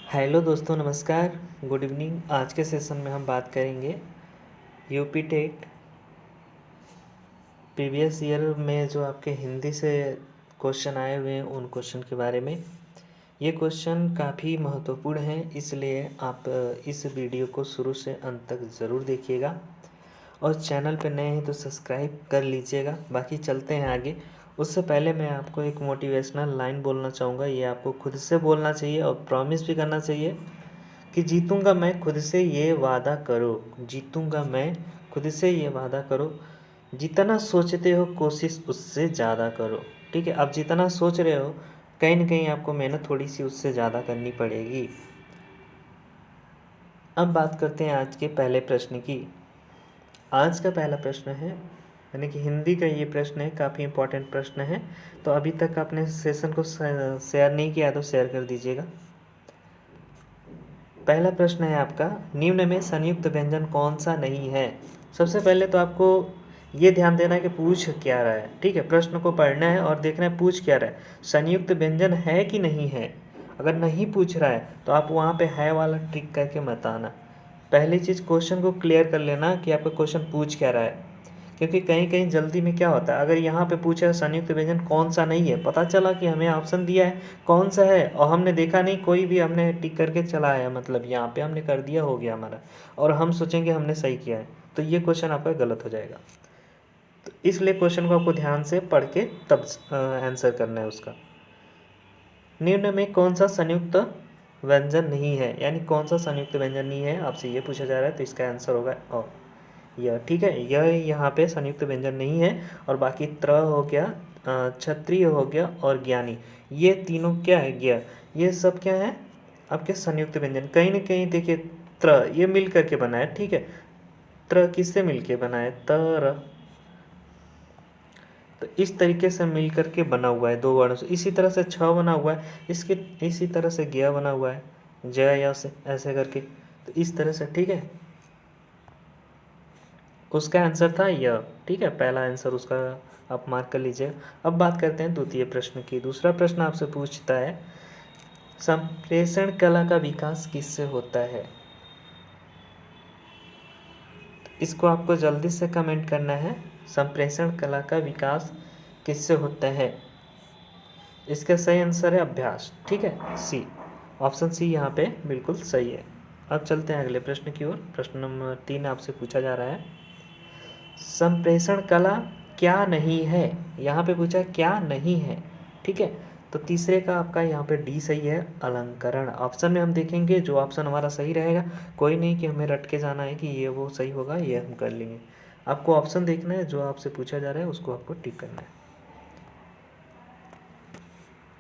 Hello दोस्तों, नमस्कार, good evening. आज के सेशन में हम बात करेंगे यूपी टेट प्रीवियस ईयर में जो आपके हिंदी से क्वेश्चन आए हुए हैं उन क्वेश्चन के बारे में। ये क्वेश्चन काफ़ी महत्वपूर्ण हैं, इसलिए आप इस वीडियो को शुरू से अंत तक ज़रूर देखिएगा और चैनल पर नए हैं तो सब्सक्राइब कर लीजिएगा। बाकी चलते हैं आगे। उससे पहले मैं आपको एक मोटिवेशनल लाइन बोलना चाहूँगा। ये आपको खुद से बोलना चाहिए और प्रॉमिस भी करना चाहिए कि जीतूंगा मैं, खुद से ये वादा करो। जीतूंगा मैं, खुद से ये वादा करो। जितना सोचते हो कोशिश उससे ज़्यादा करो। ठीक है, आप जितना सोच रहे हो कहीं ना कहीं आपको मेहनत थोड़ी सी उससे ज़्यादा करनी पड़ेगी। अब बात करते हैं आज के पहले प्रश्न की। आज का पहला प्रश्न है, यानी कि हिंदी का ये प्रश्न है, काफ़ी इंपॉर्टेंट प्रश्न है। तो अभी तक आपने सेशन को शेयर नहीं किया तो शेयर कर दीजिएगा। पहला प्रश्न है आपका, निम्न में संयुक्त व्यंजन कौन सा नहीं है। सबसे पहले तो आपको ये ध्यान देना है कि पूछ क्या रहा है। ठीक है, प्रश्न को पढ़ना है और देखना है पूछ क्या रहा है। संयुक्त व्यंजन है कि नहीं है। अगर नहीं पूछ रहा है तो आप वहाँ पे है वाला टिक करके मत आना। पहली चीज़ क्वेश्चन को क्लियर कर लेना कि आपका क्वेश्चन पूछ क्या रहा है, क्योंकि कहीं कहीं जल्दी में क्या होता है, अगर यहाँ पे पूछा है संयुक्त व्यंजन कौन सा नहीं है, पता चला कि हमें ऑप्शन दिया है कौन सा है और हमने देखा नहीं, कोई भी हमने टिक करके चला आया, मतलब यहाँ पे हमने कर दिया, हो गया हमारा, और हम सोचेंगे हमने सही किया है, तो ये क्वेश्चन आपका गलत हो जाएगा। तो इसलिए क्वेश्चन को आपको ध्यान से पढ़ के तब आंसर करना है उसका। निम्न में कौन सा संयुक्त व्यंजन नहीं है, यानी कौन सा संयुक्त व्यंजन नहीं है, आपसे ये पूछा जा रहा है, तो इसका आंसर होगा और यह। ठीक है, यह यहाँ पे संयुक्त व्यंजन नहीं है। और बाकी त्र हो गया, क्षत्रिय हो गया और ज्ञानी, ये तीनों क्या है, ज्ञ, ये सब क्या है आपके संयुक्त व्यंजन। कहीं ना कहीं देखिए त्र ये मिल करके बना है। ठीक है, त्र किससे मिल के बना है, तर, तो इस तरीके से मिल करके बना हुआ है दो वर्णों से। इसी तरह से छ बना हुआ है, इसके इसी तरह से ज्ञ बना हुआ है, जय या से ऐसे करके, तो इस तरह से। ठीक है, उसका आंसर था यह। ठीक है, पहला आंसर उसका आप मार्क कर लीजिए। अब बात करते हैं द्वितीय प्रश्न की। दूसरा प्रश्न आपसे पूछता है, संप्रेषण कला का विकास किससे होता है। इसको आपको जल्दी से कमेंट करना है, संप्रेषण कला का विकास किससे होता है। इसका सही आंसर है अभ्यास। ठीक है, सी, ऑप्शन सी यहाँ पे बिल्कुल सही है। अब चलते हैं अगले प्रश्न की ओर। प्रश्न नंबर 3 आपसे पूछा जा रहा है, संप्रेषण कला क्या नहीं है। यहाँ पे पूछा क्या नहीं है। ठीक है, तो तीसरे का आपका यहाँ पे डी सही है, अलंकरण। ऑप्शन में हम देखेंगे जो ऑप्शन हमारा सही रहेगा, कोई नहीं कि हमें रट के जाना है कि ये वो सही होगा, ये हम कर लेंगे। आपको ऑप्शन देखना है, जो आपसे पूछा जा रहा है उसको आपको टिक करना है।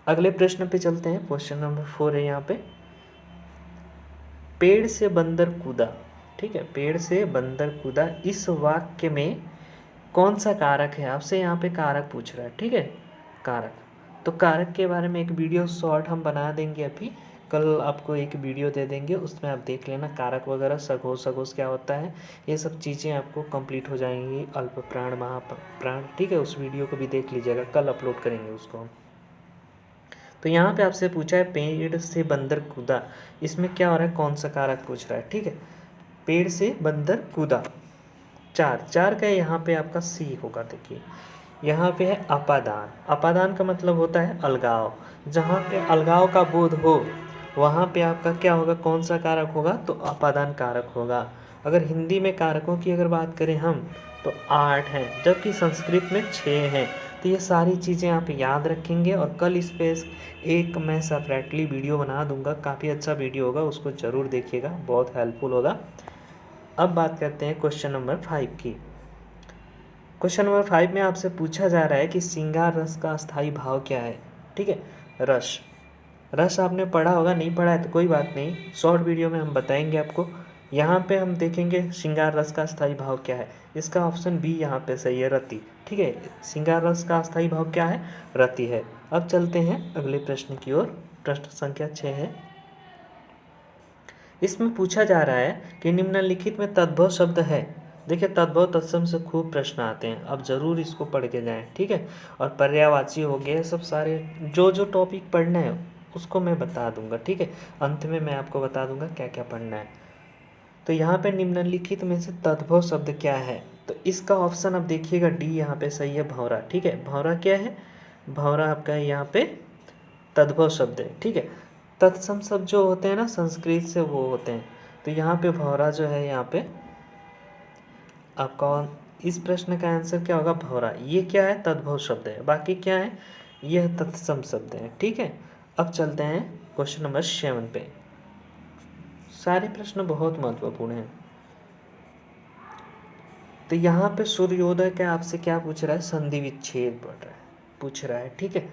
अगले प्रश्न पे चलते हैं। क्वेश्चन नंबर 4 है यहाँ पे, पेड़ से बंदर कूदा। ठीक है, पेड़ से बंदर कूदा, इस वाक्य में कौन सा कारक है। आपसे यहाँ पे कारक पूछ रहा है। ठीक है, कारक, तो कारक के बारे में एक वीडियो शॉर्ट हम बना देंगे अभी, कल आपको एक वीडियो दे देंगे, उसमें आप देख लेना कारक वगैरह, सघोष सघोष क्या होता है, ये सब चीज़ें आपको कंप्लीट हो जाएंगी। अल्प प्राण, महाप्राण, ठीक है, उस वीडियो को भी देख लीजिएगा, कल अपलोड करेंगे उसको हम। तो यहाँ पे आपसे पूछा है पेड़ से बंदर कूदा, इसमें क्या हो रहा है, कौन सा कारक पूछ रहा है। ठीक है, पेड़ से बंदर कूदा, चार का यहाँ पे आपका सी होगा। देखिए यहाँ पे है अपादान। अपादान का मतलब होता है अलगाव। जहाँ पे अलगाव का बोध हो वहाँ पे आपका क्या होगा, कौन सा कारक होगा, तो अपादान कारक होगा। अगर हिंदी में कारकों की अगर बात करें हम तो 8 हैं, जबकि संस्कृत में 6 हैं। तो ये सारी चीज़ें आप याद रखेंगे और कल इस पर एक मैं सेपरेटली वीडियो बना दूंगा, काफ़ी अच्छा वीडियो होगा, उसको ज़रूर देखिएगा, बहुत हेल्पफुल होगा। अब बात करते हैं क्वेश्चन नंबर 5 की। क्वेश्चन नंबर 5 में आपसे पूछा जा रहा है कि श्रृंगार रस का अस्थाई भाव क्या है। ठीक है, रस, रस आपने पढ़ा होगा, नहीं पढ़ा है तो कोई बात नहीं, शॉर्ट वीडियो में हम बताएंगे आपको। यहाँ पे हम देखेंगे श्रृंगार रस का अस्थाई भाव क्या है। इसका ऑप्शन बी यहाँ पे सही है, रति। ठीक है, श्रृंगार रस का अस्थाई भाव क्या है, रति है। अब चलते हैं अगले प्रश्न की ओर। प्रश्न संख्या 6 है, इसमें पूछा जा रहा है कि निम्नलिखित में तद्भव शब्द है। देखिए तद्भव तत्सम से खूब प्रश्न आते हैं, अब ज़रूर इसको पढ़ के जाएं। ठीक है, और पर्यायवाची हो गए, सब सारे जो जो टॉपिक पढ़ना है उसको मैं बता दूंगा, ठीक है। अंत में मैं आपको बता दूंगा क्या क्या पढ़ना है। तो यहाँ पे निम्नलिखित में से तद्भव शब्द क्या है, तो इसका ऑप्शन आप देखिएगा डी यहाँ पे सही है, भंवरा, ठीक है। भंवरा क्या है, भंवरा आपका है यहाँ पे तद्भव शब्द है, ठीक है। तत्सम शब्द जो होते हैं ना संस्कृत से वो होते हैं, तो यहाँ पे भंवरा जो है यहाँ पे आपका इस प्रश्न का आंसर क्या होगा, भंवरा। ये क्या है, तद्भव शब्द है, बाकी क्या है, यह तत्सम शब्द है, ठीक है। अब चलते हैं क्वेश्चन नंबर 7 पे। सारे प्रश्न बहुत महत्वपूर्ण हैं। तो यहाँ पे सूर्योदय का आपसे क्या पूछ रहा है, संधि विच्छेद पूछ रहा है, ठीक है।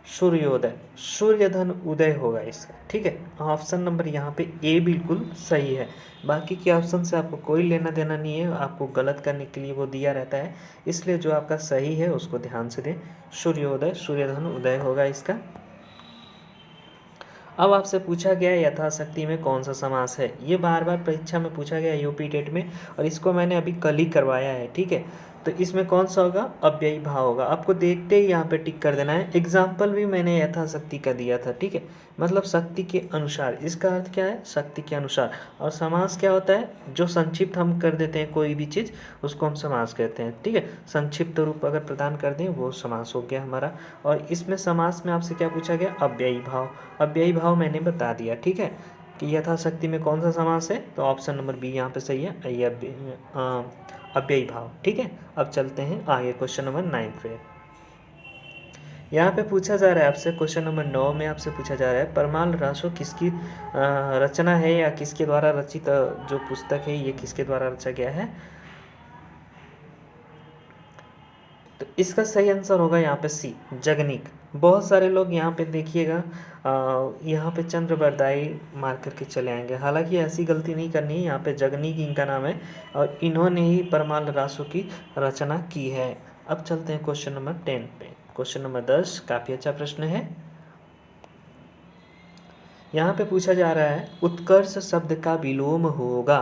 सूर्योदय, सूर्यधन उदय होगा इसका, ठीक है। ऑप्शन नंबर यहाँ पे ए बिल्कुल सही है। बाकी के ऑप्शन से आपको कोई लेना देना नहीं है, आपको गलत करने के लिए वो दिया रहता है, इसलिए जो आपका सही है उसको ध्यान से दें। सूर्योदय, सूर्यधन उदय होगा इसका। अब आपसे पूछा गया यथाशक्ति में कौन सा समास है, ये बार बार परीक्षा में पूछा गया यूपी टेट में, और इसको मैंने अभी कल ही करवाया है, ठीक है। तो इसमें कौन सा होगा, अव्ययी भाव होगा। आपको देखते ही यहाँ पे टिक कर देना है। एग्जाम्पल भी मैंने यथाशक्ति का दिया था, ठीक है, मतलब शक्ति के अनुसार, इसका अर्थ क्या है, शक्ति के अनुसार। और समास क्या होता है, जो संक्षिप्त हम कर देते हैं कोई भी चीज़ उसको हम समास कहते हैं, ठीक है। संक्षिप्त रूप अगर प्रदान कर दें वो समास हो गया हमारा। और इसमें समास में आपसे क्या पूछा गया, अव्ययी भाव। अव्ययी भाव मैंने बता दिया, ठीक है, कि यथाशक्ति में कौन सा समास है, तो ऑप्शन नंबर बी यहाँ पे सही है, अव्ययी भाव, ठीक है। अब चलते हैं आगे क्वेश्चन नंबर 9 पे। यहाँ पे पूछा जा रहा है आपसे, क्वेश्चन नंबर 9 में आपसे पूछा जा रहा है परमाल रासो किसकी रचना है या किसके द्वारा रचित जो पुस्तक है ये किसके द्वारा रचा गया है। तो इसका सही आंसर होगा यहाँ पे सी, जगनीक। बहुत सारे लोग यहाँ पे देखिएगा यहाँ पे चंद्र बरदाई मार करके चले आएंगे, हालांकि ऐसी गलती नहीं करनी है। यहाँ पे जगनीक इनका नाम है और इन्होंने ही परमाल रासो की रचना की है। अब चलते हैं क्वेश्चन नंबर 10 पे। क्वेश्चन नंबर 10 काफ़ी अच्छा प्रश्न है। यहाँ पे पूछा जा रहा है उत्कर्ष शब्द का विलोम होगा,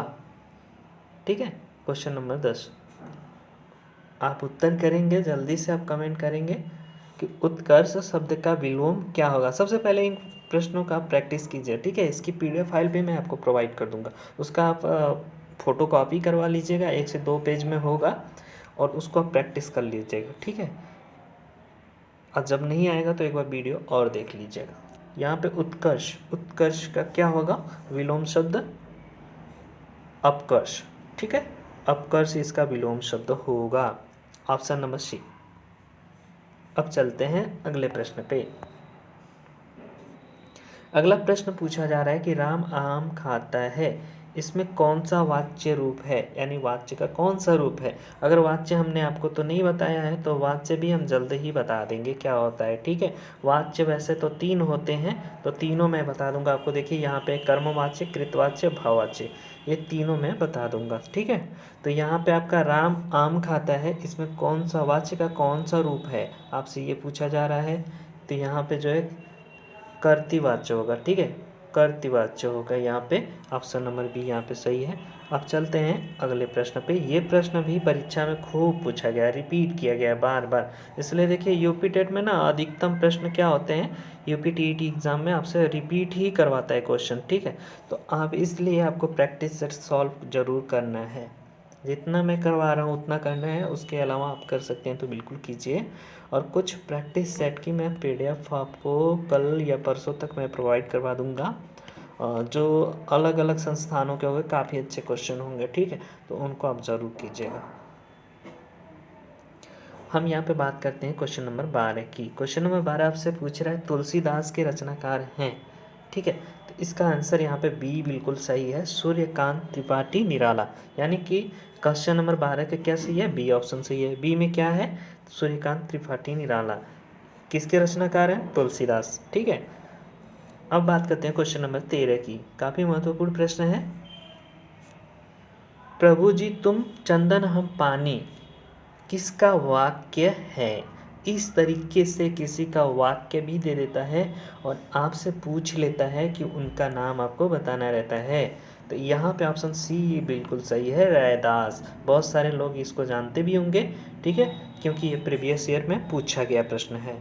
ठीक है। क्वेश्चन नंबर 10 आप उत्तर करेंगे, जल्दी से आप कमेंट करेंगे कि उत्कर्ष शब्द का विलोम क्या होगा। सबसे पहले इन प्रश्नों का प्रैक्टिस कीजिए, ठीक है। इसकी PDF फाइल भी मैं आपको प्रोवाइड कर दूंगा, उसका आप फोटो कॉपी करवा लीजिएगा, 1 से 2 पेज में होगा, और उसको आप प्रैक्टिस कर लीजिएगा, ठीक है। और जब नहीं आएगा तो एक बार वीडियो और देख लीजिएगा। यहाँ पे उत्कर्ष, उत्कर्ष का क्या होगा, विलोम शब्द अपकर्ष, ठीक है। अपकर्ष इसका विलोम शब्द होगा, ऑप्शन नंबर सी। अब चलते हैं अगले प्रश्न पे। अगला प्रश्न पूछा जा रहा है कि राम आम खाता है, इसमें कौन सा वाच्य रूप है, यानी वाच्य का कौन सा रूप है। अगर वाच्य हमने आपको तो नहीं बताया है तो वाच्य भी हम जल्द ही बता देंगे क्या होता है, ठीक है। वाच्य वैसे तो 3 होते हैं, तो तीनों मैं बता दूंगा आपको। देखिए यहाँ पे कर्मवाच्य, कृतवाच्य, भाववाच्य, ये तीनों मैं बता दूंगा, ठीक है। तो यहाँ पे आपका राम आम खाता है, इसमें कौन सा वाच्य का कौन सा रूप है, आपसे ये पूछा जा रहा है। तो यहाँ पे जो है कर्तृवाच्य होगा, ठीक है, कर्तृवाच्य होगा यहाँ पे, ऑप्शन नंबर बी यहाँ पे सही है। अब चलते हैं अगले प्रश्न पे। ये प्रश्न भी परीक्षा में खूब पूछा गया, रिपीट किया गया बार बार, इसलिए देखिए यूपी टेट में ना अधिकतम प्रश्न क्या होते हैं, यूपी टीईटी एग्जाम में आपसे रिपीट ही करवाता है क्वेश्चन, ठीक है। तो आप इसलिए आपको प्रैक्टिस सेट सॉल्व जरूर करना है, जितना मैं करवा रहा हूँ उतना करना है, उसके अलावा आप कर सकते हैं तो बिल्कुल कीजिए। और कुछ प्रैक्टिस सेट की मैं PDF आपको कल या परसों तक मैं प्रोवाइड करवा दूंगा, जो अलग अलग संस्थानों के होंगे, काफ़ी अच्छे क्वेश्चन होंगे, ठीक है, तो उनको आप ज़रूर कीजिएगा। हम यहाँ पे बात करते हैं क्वेश्चन नंबर 12 की। क्वेश्चन नंबर 12 आपसे पूछ रहा है तुलसीदास के रचनाकार हैं, ठीक है। तो इसका आंसर यहाँ पे बी बिल्कुल सही है, सूर्यकांत त्रिपाठी निराला, यानी कि क्वेश्चन नंबर 12 का क्या सही है, बी ऑप्शन सही है। बी में क्या है, सूर्यकांत त्रिपाठी निराला किसके रचनाकार हैं, तुलसीदास, ठीक है। अब बात करते हैं क्वेश्चन नंबर 13 की, काफ़ी महत्वपूर्ण प्रश्न है। प्रभु जी तुम चंदन हम पानी किसका वाक्य है। इस तरीके से किसी का वाक्य भी दे देता है और आपसे पूछ लेता है कि उनका नाम आपको बताना रहता है। तो यहाँ पे ऑप्शन सी बिल्कुल सही है, रैदास। बहुत सारे लोग इसको जानते भी होंगे, ठीक है, क्योंकि ये प्रीवियस ईयर में पूछा गया प्रश्न है।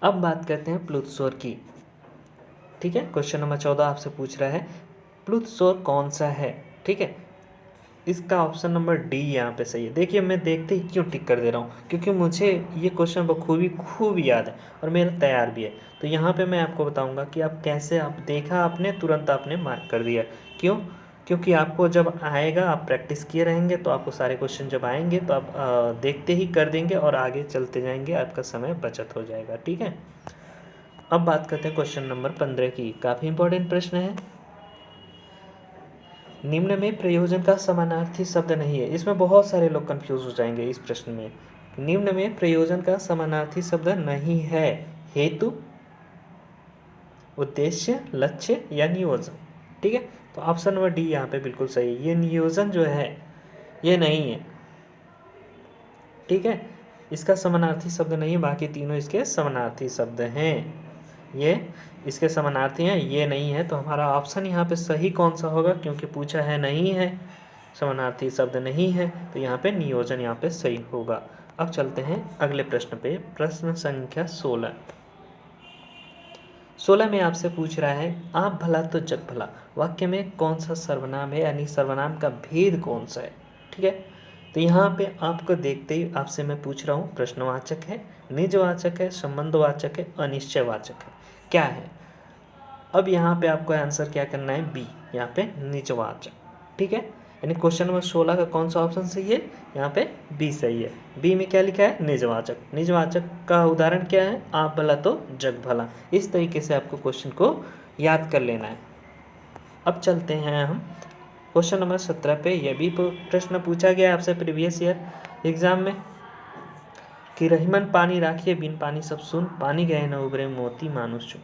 अब बात करते हैं प्लूतसोर की। ठीक है, क्वेश्चन नंबर 14 आपसे पूछ रहा है प्लूतसोर कौन सा है। ठीक है, इसका ऑप्शन नंबर डी यहाँ पे सही है। देखिए मैं देखते ही क्यों टिक कर दे रहा हूँ, क्योंकि मुझे ये क्वेश्चन बखूबी खूब याद है और मेरा तैयार भी है। तो यहाँ पे मैं आपको बताऊँगा कि आप कैसे, आप देखा आपने तुरंत आपने मार्क कर दिया। क्यों? क्योंकि आपको जब आएगा, आप प्रैक्टिस किए रहेंगे तो आपको सारे क्वेश्चन जब आएंगे तो आप देखते ही कर देंगे और आगे चलते जाएंगे, आपका समय बचत हो जाएगा। ठीक है, अब बात करते हैं क्वेश्चन नंबर 15 की। काफ़ी इंपॉर्टेंट प्रश्न है। निम्न में प्रयोजन का समानार्थी शब्द नहीं है। इसमें बहुत सारे लोग कंफ्यूज हो जाएंगे इस प्रश्न में। निम्न में प्रयोजन का समानार्थी शब्द नहीं है। हेतु, उद्देश्य, लक्ष्य या नियोजन। ठीक है, तो ऑप्शन नंबर डी यहाँ पे बिल्कुल सही है। ये नियोजन जो है ये नहीं है। ठीक है, इसका समानार्थी शब्द नहीं है, बाकी तीनों इसके समानार्थी शब्द हैं। ये इसके समानार्थी हैं, ये नहीं है। तो हमारा ऑप्शन यहाँ पे सही कौन सा होगा, क्योंकि पूछा है नहीं है, समानार्थी शब्द नहीं है, तो यहाँ पे नियोजन यहाँ पे सही होगा। अब चलते हैं अगले प्रश्न पे, प्रश्न संख्या 16। 16 में आपसे पूछ रहा है आप भला तो जग भला वाक्य में कौन सा सर्वनाम है, यानी सर्वनाम का भेद कौन सा है। ठीक है, तो यहाँ पे आपको देखते ही आपसे मैं पूछ रहा हूँ प्रश्नवाचक है, निजवाचक है, संबंधवाचक है, अनिश्चयवाचक है, क्या है। अब यहाँ पे आपको आंसर क्या करना है, बी, यहाँ पे निजवाचक। ठीक है, यानी क्वेश्चन नंबर 16 का कौन सा ऑप्शन सही है, यहाँ पे बी सही है। बी में क्या लिखा है, निजवाचक। निजवाचक का उदाहरण क्या है, आप भला तो जग भला। इस तरीके से आपको क्वेश्चन को याद कर लेना है। अब चलते हैं हम क्वेश्चन नंबर 17 पे। यह भी प्रश्न पूछा गया आपसे प्रीवियस ईयर एग्जाम में कि रहीमन पानी राखिए बिन पानी सब सुन, पानी गए न उभरे मोती मानुष चुन।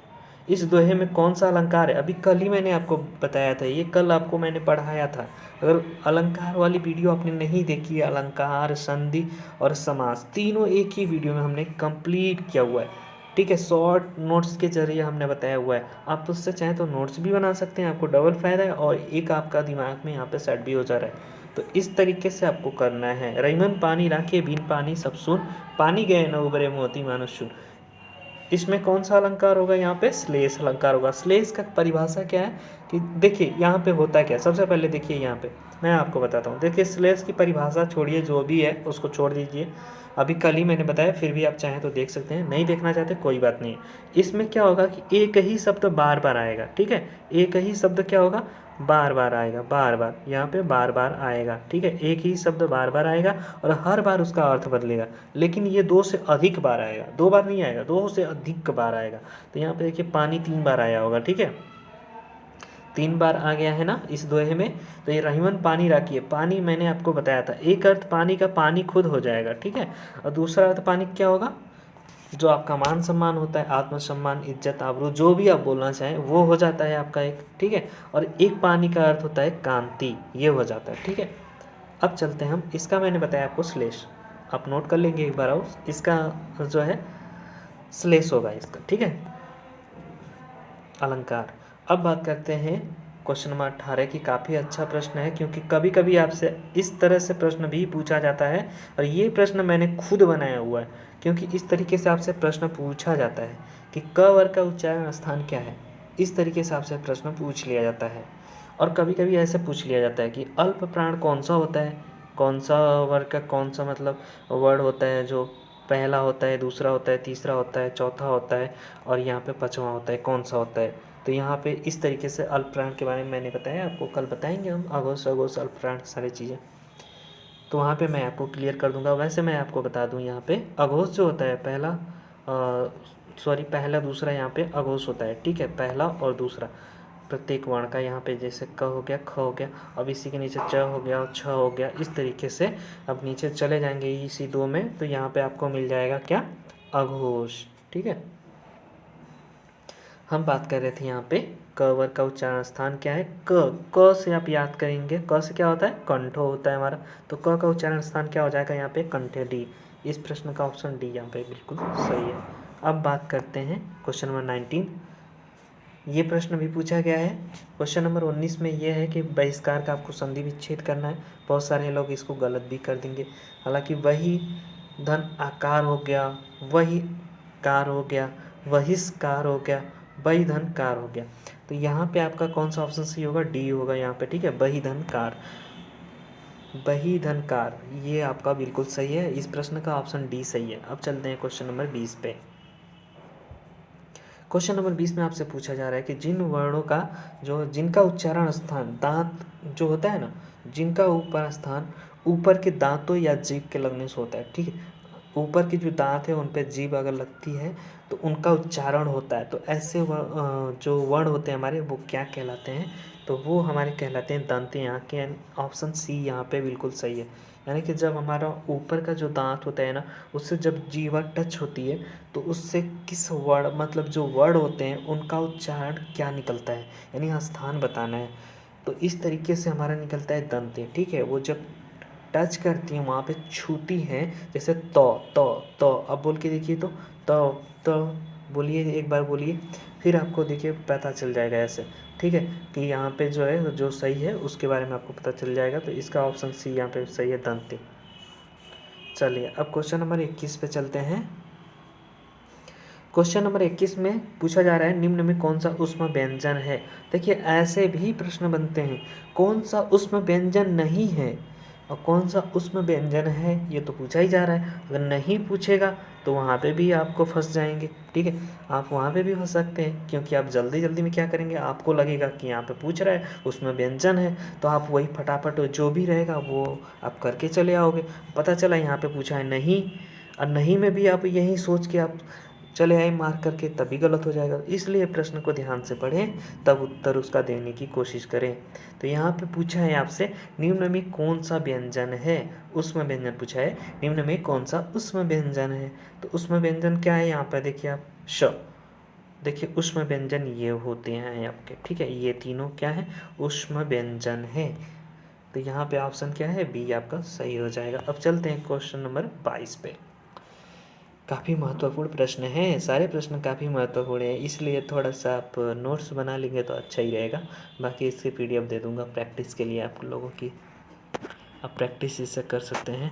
इस दोहे में कौन सा अलंकार है, अभी कल ही मैंने आपको बताया था, ये कल आपको मैंने पढ़ाया था। अगर अलंकार वाली वीडियो आपने नहीं देखी है, अलंकार, संधि और समास तीनों एक ही वीडियो में हमने कंप्लीट किया हुआ है। ठीक है, शॉर्ट नोट्स के जरिए हमने बताया हुआ है। आप उससे चाहें तो नोट्स भी बना सकते हैं, आपको डबल फायदा है और एक आपका दिमाग में यहाँ पे सेट भी हो जा रहा है। तो इस तरीके से आपको करना है। रहीमन पानी राखे बिन पानी सब सुन, पानी गए न उभरे मोती मानुष चुन। इसमें कौन सा अलंकार होगा, यहाँ पे श्लेष अलंकार होगा। श्लेष का परिभाषा क्या है कि देखिए यहाँ पे होता क्या, सबसे पहले देखिए यहाँ पे मैं आपको बताता हूँ। देखिए श्लेष की परिभाषा छोड़िए, जो भी है उसको छोड़ दीजिए, अभी कल ही मैंने बताया, फिर भी आप चाहें तो देख सकते हैं, नहीं देखना चाहते कोई बात नहीं। इसमें क्या होगा कि एक ही शब्द बार बार आएगा। ठीक है, एक ही शब्द क्या होगा, बार बार आएगा, बार बार यहाँ पे बार बार आएगा। ठीक है, एक ही शब्द बार बार आएगा और हर बार उसका अर्थ बदलेगा, लेकिन ये 2 से अधिक बार आएगा, 2 बार नहीं आएगा, 2 से अधिक बार आएगा। तो यहाँ पे देखिए पानी 3 बार आया होगा। ठीक है, 3 बार आ गया है ना इस दोहे में। तो ये रहीमन पानी राखिए, पानी मैंने आपको बताया था, एक अर्थ पानी का पानी खुद हो जाएगा। ठीक है, और दूसरा अर्थ पानी क्या होगा, जो आपका मान सम्मान होता है, आत्मसम्मान, इज्जत, आबरू, जो भी आप बोलना चाहें वो हो जाता है आपका एक। ठीक है, और एक पानी का अर्थ होता है कांति, ये हो जाता है। ठीक है, अब चलते हैं हम, इसका मैंने बताया आपको श्लेष, आप नोट कर लेंगे एक बार और, इसका जो है श्लेष होगा इसका। ठीक है, अलंकार। अब बात करते हैं क्वेश्चन नंबर 18 की। काफ़ी अच्छा प्रश्न है, क्योंकि कभी कभी आपसे इस तरह से प्रश्न भी पूछा जाता है, और ये प्रश्न मैंने खुद बनाया हुआ है, क्योंकि इस तरीके से आपसे प्रश्न पूछा जाता है कि क वर्ग का उच्चारण स्थान क्या है। इस तरीके से आपसे प्रश्न पूछ लिया जाता है, और कभी कभी ऐसे पूछ लिया जाता है कि अल्प प्राण कौन सा होता है, कौन सा वर्ग का कौन सा मतलब वर्ड होता है, जो पहला होता है, दूसरा होता है, तीसरा होता है, चौथा होता है, और यहाँ पे पाँचवा होता है, कौन सा होता है। तो यहाँ पे इस तरीके से अल्प प्राण के बारे में मैंने बताया, आपको कल बताएंगे हम, अघोष अघोष अल्प प्राण सारी चीज़ें, तो वहाँ पे मैं आपको क्लियर कर दूंगा। वैसे मैं आपको बता दूं, यहाँ पे अघोष जो होता है पहला दूसरा यहाँ पे अघोष होता है। ठीक है, पहला और दूसरा प्रत्येक वर्ण का, यहाँ पे जैसे क हो गया, ख हो गया, अब इसी के नीचे च हो गया और छ हो गया, इस तरीके से अब नीचे चले जाएंगे इसी 2 में, तो यहाँ पे आपको मिल जाएगा क्या, अघोष। ठीक है, हम बात कर रहे थे यहाँ पे क वर्ग का उच्चारण स्थान क्या है, क से आप याद करेंगे, क से क्या होता है, कंठो होता है हमारा, तो क का उच्चारण स्थान क्या हो जाएगा यहाँ पे, कंठे, डी। इस प्रश्न का ऑप्शन डी यहाँ पे बिल्कुल सही है। अब बात करते हैं क्वेश्चन नंबर 19। ये प्रश्न भी पूछा गया है। क्वेश्चन नंबर 19 में ये है कि बहिष्कार का आपको संधि विच्छेद करना है। बहुत सारे लोग इसको गलत भी कर देंगे, हालांकि वही धन आकार हो गया, वही कार हो गया, बहिष्कार हो गया, बहिधनकार हो गया। तो यहाँ पे आपका कौन सा ऑप्शन सही होगा? डी होगा यहाँ पे, ठीक है, बहिधनकार। बहिधनकार ये आपका बिल्कुल सही है, इस प्रश्न का ऑप्शन डी सही है। अब चलते हैं क्वेश्चन नंबर 20 पे। क्वेश्चन नंबर 20 में आपसे पूछा जा रहा है कि जिन वर्णों का जो जिनका उच्चारण स्थान दांत जो होता है ना, जिनका ऊपर स्थान ऊपर के दांतों या जीभ के लगने से होता है, ठीक है, ऊपर की जो दांत है उन पे जीभ अगर लगती है तो उनका उच्चारण होता है। तो ऐसे जो वर्ण होते हैं हमारे वो क्या कहलाते हैं? तो वो हमारे कहलाते हैं दंत। यहाँ के ऑप्शन सी यहाँ पे बिल्कुल सही है। यानी कि जब हमारा ऊपर का जो दांत होता है ना, उससे जब जीवा टच होती है तो उससे किस वर्ड मतलब जो वर्ड होते हैं उनका उच्चारण क्या निकलता है, यानी यहाँ स्थान बताना है। तो इस तरीके से हमारा निकलता है दंते, ठीक है। वो जब टच करती हैं वहाँ पे छूती हैं, जैसे तो अब बोल के देखिए तो बोलिए, एक बार बोलिए, फिर आपको देखिए पता चल जाएगा ऐसे, ठीक है, कि यहाँ पे जो है जो सही है उसके बारे में आपको पता चल जाएगा। तो इसका ऑप्शन सी यहाँ पे सही है, दंते। चलिए अब क्वेश्चन नंबर 21 पे चलते हैं। क्वेश्चन नंबर 21 में पूछा जा रहा है निम्न में कौन सा ऊष्म व्यंजन है। देखिए ऐसे भी प्रश्न बनते हैं, कौन सा ऊष्म व्यंजन नहीं है और कौन सा ऊष्म व्यंजन है, ये तो पूछा ही जा रहा है। अगर नहीं पूछेगा तो वहाँ पे भी आपको फंस जाएंगे, ठीक है, आप वहाँ पे भी फंस सकते हैं, क्योंकि आप जल्दी जल्दी में क्या करेंगे, आपको लगेगा कि यहाँ पे पूछ रहा है उसमें व्यंजन है, तो आप वही फटाफट जो भी रहेगा वो आप करके चले आओगे। पता चला यहाँ पे पूछा है नहीं, और नहीं में भी आप यही सोच के आप चले आए मार करके, तभी गलत हो जाएगा। इसलिए प्रश्न को ध्यान से पढ़ें, तब उत्तर उसका देने की कोशिश करें। तो यहाँ पे पूछा है आपसे निम्न में कौन सा व्यंजन है, ऊष्म व्यंजन पूछा है, निम्न में कौन सा ऊष्म व्यंजन है। तो ऊष्म व्यंजन क्या है, यहाँ पर देखिए आप श, देखिए ऊष्म व्यंजन ये होते हैं आपके, ठीक है, ये तीनों क्या है, ऊष्म व्यंजन है। तो यहाँ पे ऑप्शन क्या है, बी आपका सही हो जाएगा। अब चलते हैं क्वेश्चन नंबर 22 पे। काफ़ी महत्वपूर्ण प्रश्न है, सारे प्रश्न काफ़ी महत्वपूर्ण है, इसलिए थोड़ा सा आप नोट्स बना लेंगे तो अच्छा ही रहेगा। बाकी इसकी PDF दे दूंगा प्रैक्टिस के लिए आप लोगों की, आप प्रैक्टिस इससे कर सकते हैं।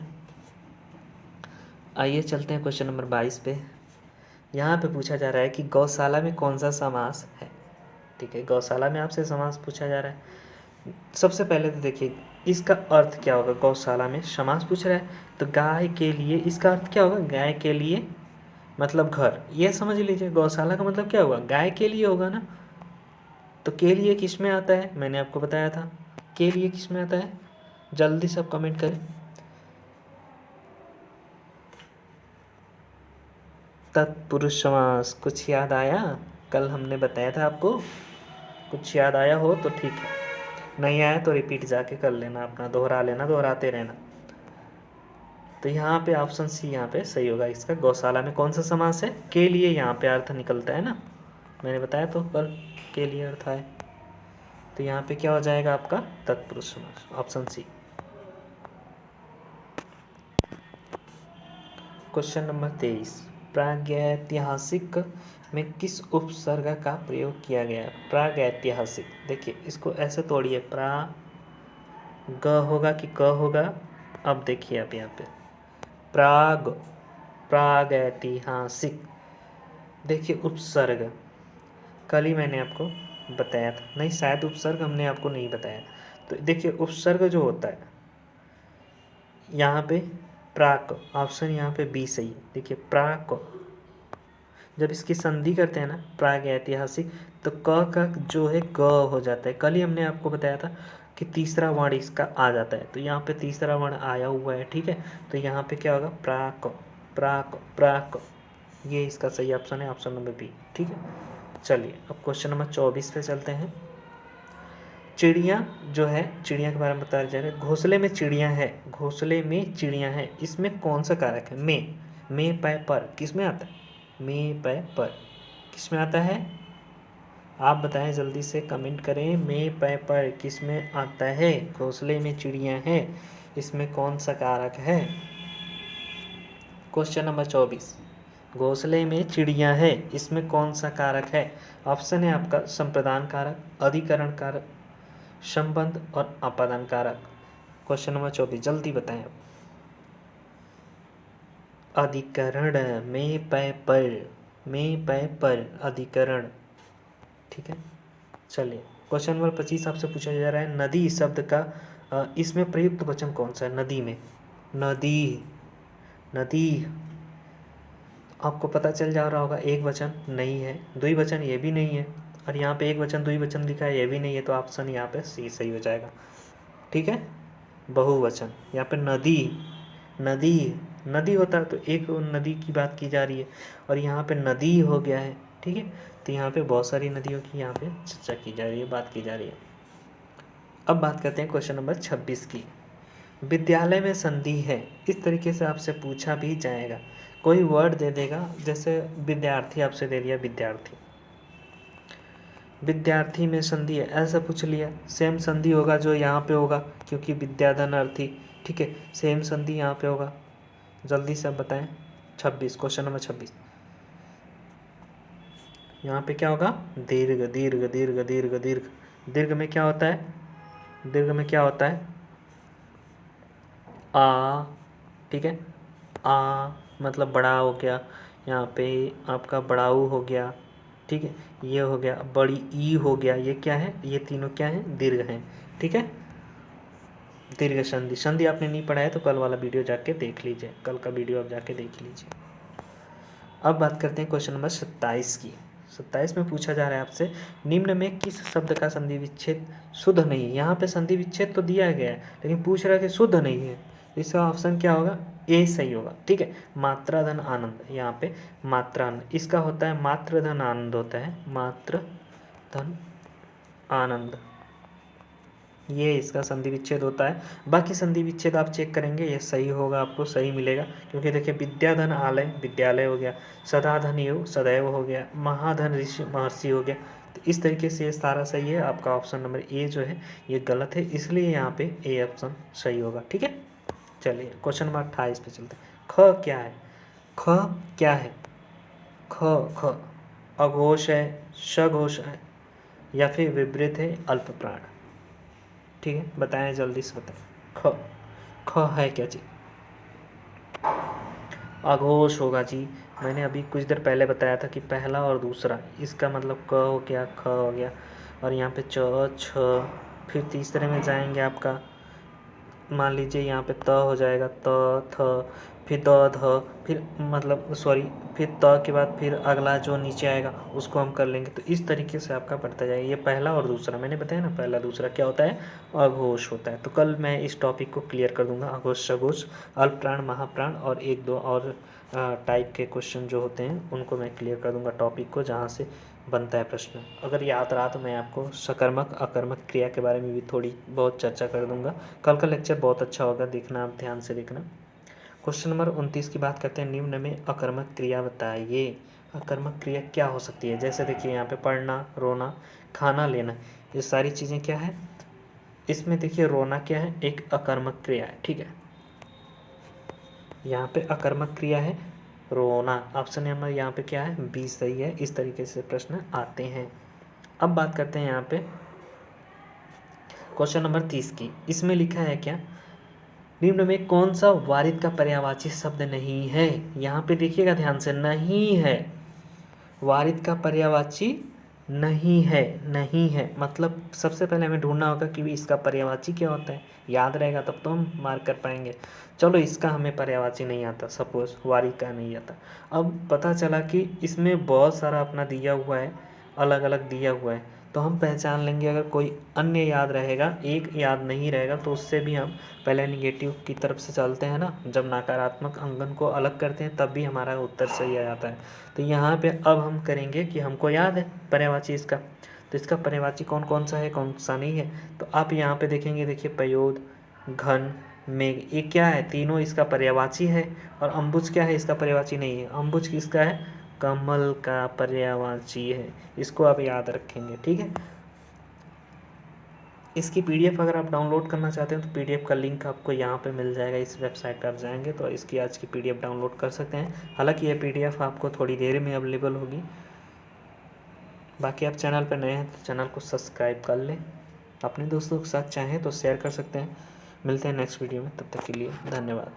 आइए चलते हैं क्वेश्चन नंबर 22 पे। यहाँ पे पूछा जा रहा है कि गौशाला में कौन सा समास है, ठीक है, गौशाला में आपसे समास पूछा जा रहा है। सबसे पहले तो देखिए इसका अर्थ क्या होगा, गौशाला में समास पूछ रहा है तो गाय के लिए, इसका अर्थ क्या होगा, गाय के लिए मतलब घर, ये समझ लीजिए। गौशाला का मतलब क्या होगा, गाय के लिए होगा ना। तो के लिए किस में आता है, मैंने आपको बताया था, के लिए किस में आता है, जल्दी सब कमेंट करें। तत्पुरुष समास, कुछ याद आया, कल हमने बताया था आपको, कुछ याद आया हो तो ठीक है, नहीं आया तो रिपीट जाके कर लेना, अपना दोहरा लेना, दोहराते रहना। तो यहाँ पे ऑप्शन सी यहाँ पे सही होगा इसका, गौशाला में कौन सा समास है, के लिए यहाँ पे अर्थ निकलता है ना, मैंने बताया तो कल के लिए अर्थ है। तो यहाँ पे क्या हो जाएगा आपका, तत्पुरुष समास, ऑप्शन सी। क्वेश्चन नंबर 23, प्रागैतिहासिक में किस उपसर्ग का प्रयोग किया गया है। प्रागैतिहासिक, देखिए इसको ऐसे तोड़िए, ग होगा कि क होगा। अब देखिए आप यहाँ पे प्रागैतिहासिक, देखिए उपसर्ग कल ही मैंने आपको बताया था, नहीं शायद उपसर्ग हमने आपको नहीं बताया। तो देखिए उपसर्ग जो होता है यहाँ पे प्राक, ऑप्शन यहाँ पे बी सही है। देखिए प्राक, जब इसकी संधि करते हैं ना प्रागैतिहासिक, तो क का जो है ग हो जाता है। कल ही हमने आपको बताया था कि तीसरा वर्ण इसका आ जाता है, तो यहाँ पे तीसरा वर्ण आया हुआ है, ठीक है। तो यहाँ पे क्या होगा, प्राक, प्राक, प्राक, ये इसका सही ऑप्शन है, ऑप्शन नंबर बी, ठीक है। चलिए अब क्वेश्चन नंबर 24 पे चलते हैं। चिड़िया जो है, चिड़िया के बारे में बताया जा रहा है, घोंसले में चिड़िया है, घोंसले में चिड़िया है, इसमें कौन सा कारक है, में पै पर किस में आता है, में पै पर किस में आता है, आप बताएं जल्दी से कमेंट करें, में पै पर किस में आता है, घोंसले में चिड़िया है, इसमें कौन सा कारक है। क्वेश्चन नंबर 24, घोंसले में चिड़िया है, इसमें कौन सा कारक है। ऑप्शन है आपका संप्रदान कारक, अधिकरण कारक, संबंध और अपादान कारक। क्वेश्चन नंबर 24 जल्दी बताएं आप। अधिकरण में पै पर, में पय पर अधिकरण। ठीक है, चलिए क्वेश्चन नंबर 25 आपसे पूछा जा रहा है नदी शब्द का इसमें प्रयुक्त वचन कौन सा है? नदी में, नदी, नदी आपको पता चल जा रहा होगा एक वचन नहीं है, द्विवचन ये भी नहीं है, और यहाँ पे एक वचन द्विवचन लिखा है ये भी नहीं है, तो ऑप्शन यहाँ पे सी सही हो जाएगा। ठीक है, बहुवचन। यहाँ पे नदी, नदी, नदी होता है तो एक नदी की बात की जा रही है, और यहाँ पे नदी हो गया है। ठीक है, तो यहाँ पे बहुत सारी नदियों की यहाँ पे चर्चा की जा रही है, बात की जा रही है। अब बात करते हैं क्वेश्चन नंबर 26 की। विद्यालय में संधि है, इस तरीके से आपसे पूछा भी जाएगा। कोई वर्ड दे देगा, जैसे विद्यार्थी आपसे दे दिया, विद्यार्थी, विद्यार्थी में संधि है ऐसा पूछ लिया, सेम संधि होगा जो यहाँ पे होगा, क्योंकि विद्याधन अर्थी। ठीक है, सेम संधि यहाँ पे होगा। जल्दी से आप बताएं। 26, क्वेश्चन नंबर 26, यहाँ पे क्या होगा? दीर्घ, दीर्घ, दीर्घ, दीर्घ, दीर्घ। दीर्घ में क्या होता है? दीर्घ में क्या होता है? आ। ठीक है, आ मतलब बड़ा हो गया, यहाँ पे आपका बड़ाऊ हो गया। ठीक है, ये हो गया, बड़ी ई हो गया, ये क्या है? ये तीनों क्या है? दीर्घ हैं। ठीक है, दीर्घ संधि। संधि आपने नहीं पढ़ा है तो कल वाला वीडियो जाके देख लीजिए, कल का वीडियो आप जाके देख लीजिए। अब बात करते हैं क्वेश्चन नंबर 27 की। 27 में पूछा जा रहा है आपसे निम्न में किस शब्द का संधि विच्छेद शुद्ध नहीं है? यहाँ पे संधि विच्छेद तो दिया गया है, लेकिन पूछ रहा है कि शुद्ध नहीं है, इसका ऑप्शन क्या होगा? ए सही होगा। ठीक है, मात्रा धन आनंद, यहाँ पे मात्रा, इसका होता है मात्र धन आनंद होता है, मात्र धन आनंद, ये इसका संधि विच्छेद होता है। बाकी संधि विच्छेद आप चेक करेंगे, ये सही होगा, आपको सही मिलेगा, क्योंकि देखिए विद्याधन आलय, विद्यालय हो गया, सदाधन एव सदैव हो गया, महाधन ऋषि महर्षि हो गया। तो इस तरीके से ये सारा सही है। आपका ऑप्शन नंबर ए जो है ये गलत है, इसलिए यहाँ पे ए ऑप्शन सही होगा। ठीक है, चलिए क्वेश्चन नंबर 28 पे चलते हैं। ख क्या है? ख क्या है? ख, ख अघोष है, सघोष है, या फिर विवृत है, अल्प प्राण? ठीक है, बताएं, जल्दी से बताएं। ख, ख है क्या चीज? अघोष होगा जी। मैंने अभी कुछ देर पहले बताया था कि पहला और दूसरा, इसका मतलब क हो गया, ख हो गया, और यहाँ पे च, छ, फिर तीसरे में जाएंगे आपका, मान लीजिए यहाँ पे त हो जाएगा, त, थ, फिर द, ध, फिर मतलब सॉरी, फिर त के बाद फिर अगला जो नीचे आएगा उसको हम कर लेंगे। तो इस तरीके से आपका बढ़ता जाएगा। ये पहला और दूसरा मैंने बताया ना, पहला दूसरा क्या होता है? अघोष होता है। तो कल मैं इस टॉपिक को क्लियर कर दूंगा, अघोष, सघोष, अल्प प्राण, महाप्राण, और एक दो और टाइप के क्वेश्चन जो होते हैं उनको मैं क्लियर कर दूंगा टॉपिक को, जहाँ से बनता है प्रश्न। अगर याद रहा तो मैं आपको सकर्मक अकर्मक क्रिया के बारे में भी थोड़ी बहुत चर्चा कर दूंगा। कल का लेक्चर बहुत अच्छा होगा, देखना, आप ध्यान से देखना। क्वेश्चन नंबर 29 की बात करते हैं। निम्न में अकर्मक क्रिया बताइए। अकर्मक क्रिया क्या हो सकती है? जैसे देखिए यहाँ पे पढ़ना, रोना, खाना, लेना, ये सारी चीज़ें क्या है? इसमें देखिए रोना क्या है? एक अकर्मक क्रिया है। ठीक है, यहाँ पे अकर्मक क्रिया है रोना। ऑप्शन नंबर यहाँ पे क्या है? बी सही है। इस तरीके से प्रश्न आते हैं। अब बात करते हैं यहाँ पे क्वेश्चन नंबर 30 की। इसमें लिखा है क्या? निम्न में कौन सा वारिद का पर्यायवाची शब्द नहीं है? यहाँ पे देखिएगा ध्यान से, नहीं है, वारिद का पर्यायवाची नहीं है। नहीं है मतलब सबसे पहले हमें ढूंढना होगा कि इसका पर्यायवाची क्या होता है, याद रहेगा तब तो हम मार्क कर पाएंगे। चलो इसका हमें पर्यायवाची नहीं आता, सपोज वारिद का नहीं आता। अब पता चला कि इसमें बहुत सारा अपना दिया हुआ है, अलग अलग दिया हुआ है, तो हम पहचान लेंगे। अगर कोई अन्य याद रहेगा, एक याद नहीं रहेगा, तो उससे भी हम पहले निगेटिव की तरफ से चलते हैं ना, जब नकारात्मक अंकन को अलग करते हैं तब भी हमारा उत्तर सही आ जाता है। तो यहाँ पे अब हम करेंगे कि हमको याद है पर्यायवाची इसका, तो इसका पर्यायवाची कौन कौन सा है, कौन सा नहीं है। तो आप यहाँ पे देखेंगे, देखिए पयोद, घन, मेघ, ये क्या है? तीनों इसका पर्यायवाची है। और अम्बुज क्या है? इसका पर्यायवाची नहीं है। अम्बुज किसका है? कमल का पर्यायवाची है। इसको आप याद रखेंगे। ठीक है, इसकी पीडीएफ अगर आप डाउनलोड करना चाहते हैं तो पीडीएफ का लिंक आपको यहाँ पे मिल जाएगा। इस वेबसाइट पे आप जाएंगे तो इसकी आज की पीडीएफ डाउनलोड कर सकते हैं। हालांकि ये पीडीएफ आपको थोड़ी देर में अवेलेबल होगी। बाकी आप चैनल पर नए हैं तो चैनल को सब्सक्राइब कर लें, अपने दोस्तों के साथ चाहें तो शेयर कर सकते हैं। मिलते हैं नेक्स्ट वीडियो में, तब तक के लिए धन्यवाद।